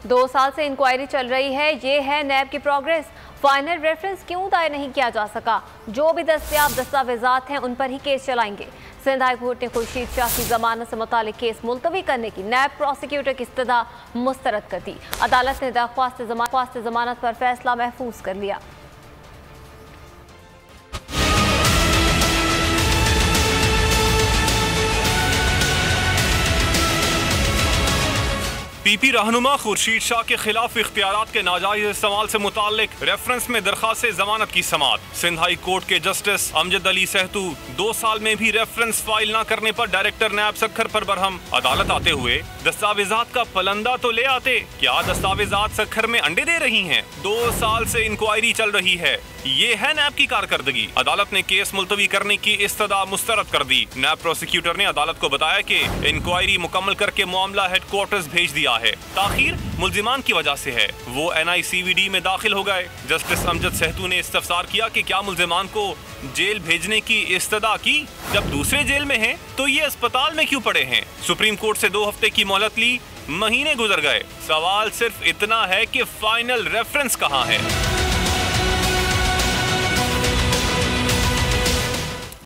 2 साल से इंक्वायरी चल रही है। ये है नैब की प्रोग्रेस। फाइनल रेफरेंस क्यों दायर नहीं किया जा सका? जो भी दस्तयाब दस्तावेजात हैं उन पर ही केस चलाएंगे। सिंध हाई कोर्ट ने खुर्शीद शाह की जमानत से मुतालिक केस मुलतवी करने की नैब प्रोसिक्यूटर की इस्तदा मुस्तरद कर दी। अदालत ने दरख्वास्त जमानत पर फैसला महफूज कर लिया। पीपी रहनुमा खुर्शीद शाह के खिलाफ इख्तियारात के नाजायज इस्तेमाल से मुतालिक रेफरेंस में दरखास्त जमानत की समाअत। सिंध हाई कोर्ट के जस्टिस अमजद अली सहतू 2 साल में भी रेफरेंस फाइल न करने पर डायरेक्टर नैब सक्खर पर बरहम। अदालत आते हुए दस्तावेजात का पलंदा तो ले आते, क्या दस्तावेजात सक्खर में अंडे दे रही हैं? 2 साल से इंक्वायरी चल रही है, ये है नैब की कारकर्दगी। अदालत ने केस मुलतवी करने की इस्तदा मुस्तरद कर दी। नैब प्रोसिक्यूटर ने अदालत को बताया कि इंक्वायरी मुकम्मल करके मामला हेडक्वार्टर्स भेज दिया है। ताखीर मुल्जिमान की वजह से है। वो NICVD में दाखिल हो गए। जस्टिस अमजद सहतू ने इस्तफसार किया कि क्या मुल्जिमान को जेल भेजने की इस्तदा की? जब दूसरे जेल में हैं तो ये अस्पताल में क्यों पड़े हैं? सुप्रीम कोर्ट से 2 हफ्ते की मोहलत ली, महीने गुजर गए। सवाल सिर्फ इतना है कि फाइनल रेफरेंस कहाँ है?